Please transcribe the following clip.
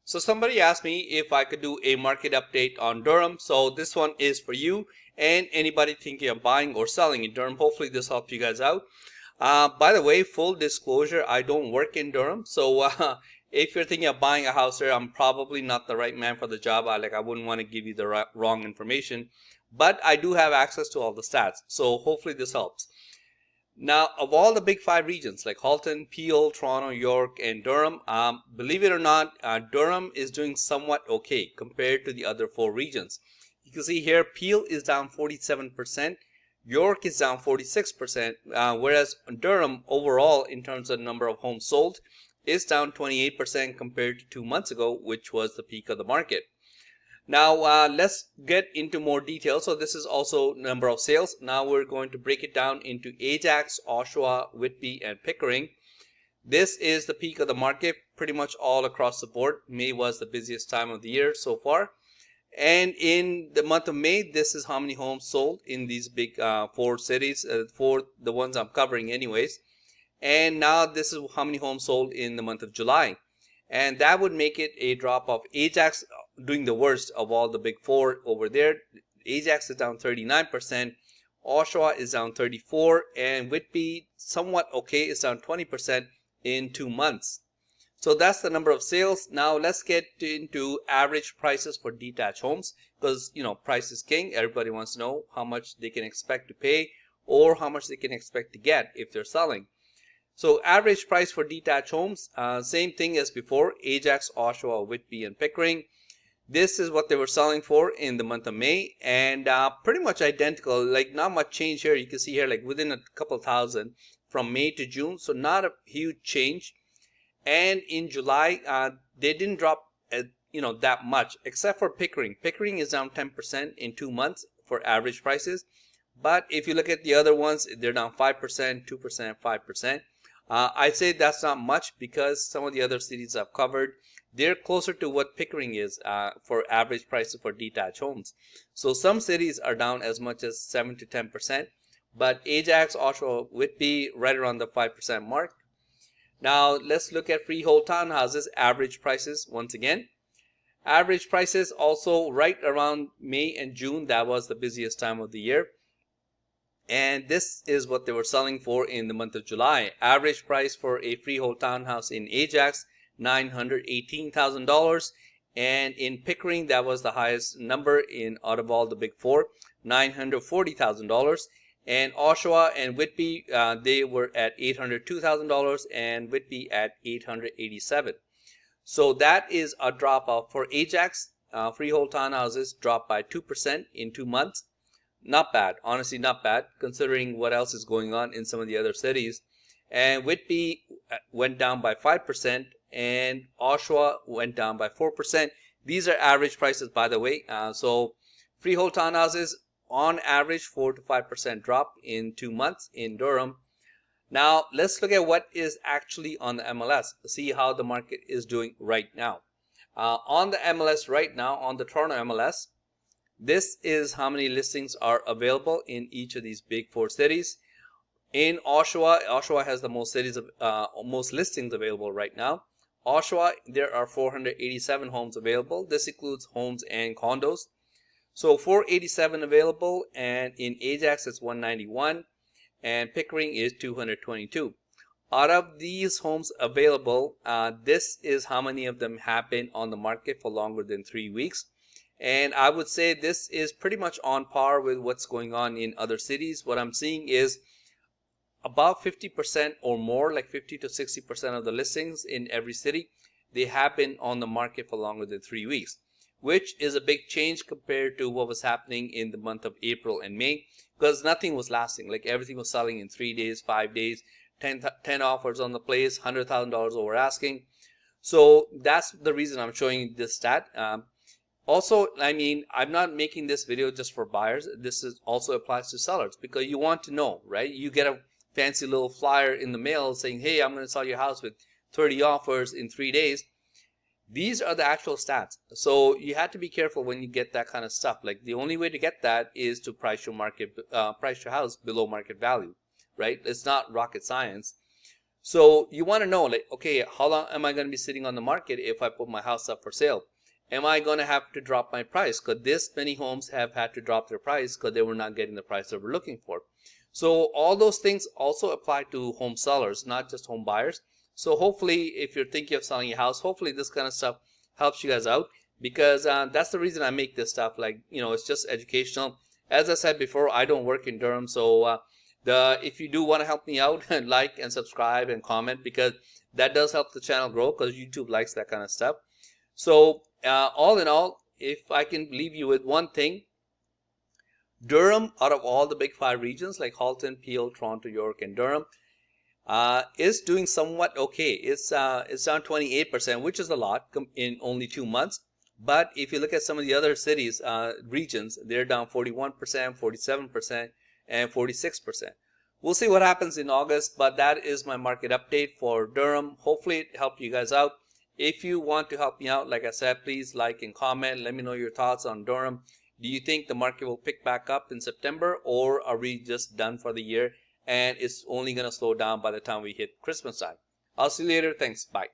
So somebody asked me if I could do a market update on Durham. So this one is for you and anybody thinking of buying or selling in Durham. Hopefully this helps you guys out. By the way, full disclosure, I don't work in Durham. So if you're thinking of buying a house there, I'm probably not the right man for the job. I wouldn't want to give you the wrong information. But I do have access to all the stats. So hopefully this helps. Now, of all the big five regions like Halton, Peel, Toronto, York, and Durham, believe it or not, Durham is doing somewhat okay compared to the other four regions. You can see here, Peel is down 47%, York is down 46%, whereas Durham overall, in terms of number of homes sold, is down 28% compared to 2 months ago, which was the peak of the market. Now let's get into more detail. So this is also number of sales. Now we're going to break it down into Ajax, Oshawa, Whitby, and Pickering. This is the peak of the market pretty much all across the board. May was the busiest time of the year so far. And in the month of May, this is how many homes sold in these big four cities, for the ones I'm covering anyways. And now this is how many homes sold in the month of July. And that would make it a drop of Ajax doing the worst of all the big four over there. Ajax is down 39%, Oshawa is down 34%, and Whitby, somewhat okay, is down 20% in 2 months. So that's the number of sales. Now let's get into average prices for detached homes, because price is king. Everybody wants to know how much they can expect to pay or how much they can expect to get if they're selling. So average price for detached homes, same thing as before, Ajax, Oshawa, Whitby, and Pickering. This is what they were selling for in the month of May, and pretty much identical, like not much change here. You can see here like within a couple thousand from May to June, so not a huge change. And in July, they didn't drop that much, except for Pickering. Pickering is down 10% in 2 months for average prices. But if you look at the other ones, they're down 5%, 2%, 5%. I'd say that's not much because some of the other cities I've covered, they're closer to what Pickering is for average prices for detached homes. So some cities are down as much as 7 to 10%, but Ajax, Oshawa, Whitby, right around the 5% mark. Now let's look at freehold townhouses average prices once again. Average prices also right around May and June. That was the busiest time of the year. And this is what they were selling for in the month of July. Average price for a freehold townhouse in Ajax, $918,000. And in Pickering, that was the highest number out of all the big four, $940,000. And Oshawa and Whitby, they were at $802,000 and Whitby at $887,000. So that is a drop off for Ajax. Freehold townhouses dropped by 2% in 2 months. Not bad, honestly not bad, considering what else is going on in some of the other cities. And Whitby went down by 5%, and Oshawa went down by 4%. These are average prices, by the way. So freehold townhouses, on average, 4 to 5% drop in 2 months in Durham. Now, let's look at what is actually on the MLS, see how the market is doing right now. On the MLS right now, on the Toronto MLS, this is how many listings are available in each of these big four cities. In Oshawa has the most listings available right now. Oshawa, there are 487 homes available. This includes homes and condos. So 487 available, and in Ajax it's 191, and Pickering is 222. Out of these homes available, this is how many of them have been on the market for longer than 3 weeks. And I would say this is pretty much on par with what's going on in other cities. What I'm seeing is about 50% or more, like 50 to 60% of the listings in every city, they have been on the market for longer than 3 weeks, which is a big change compared to what was happening in the month of April and May, because nothing was lasting. Like everything was selling in 3 days, 5 days, 10 offers on the place, $100,000 over asking. So that's the reason I'm showing this stat. Also, I'm not making this video just for buyers. This also applies to sellers, because you want to know, right? You get a fancy little flyer in the mail saying, hey, I'm going to sell your house with 30 offers in 3 days. These are the actual stats. So you have to be careful when you get that kind of stuff. Like the only way to get that is to price your house below market value, right? It's not rocket science. So you want to know, like, okay, how long am I going to be sitting on the market if I put my house up for sale? Am I going to have to drop my price? Because this many homes have had to drop their price because they were not getting the price they were looking for. So all those things also apply to home sellers, not just home buyers. So hopefully, if you're thinking of selling your house, hopefully this kind of stuff helps you guys out, because that's the reason I make this stuff. Like, it's just educational. As I said before, I don't work in Durham, so if you do want to help me out, like and subscribe and comment, because that does help the channel grow, because YouTube likes that kind of stuff. So all in all, if I can leave you with one thing, Durham, out of all the big 5 regions like Halton, Peel, Toronto, York, and Durham, is doing somewhat okay. It's down 28%, which is a lot in only 2 months. But if you look at some of the other cities, regions, they're down 41%, 47%, and 46%. We'll see what happens in August, but that is my market update for Durham. Hopefully it helped you guys out. If you want to help me out, like I said, please like and comment. Let me know your thoughts on Durham. Do you think the market will pick back up in September, or are we just done for the year and it's only going to slow down by the time we hit Christmas time? I'll see you later. Thanks. Bye.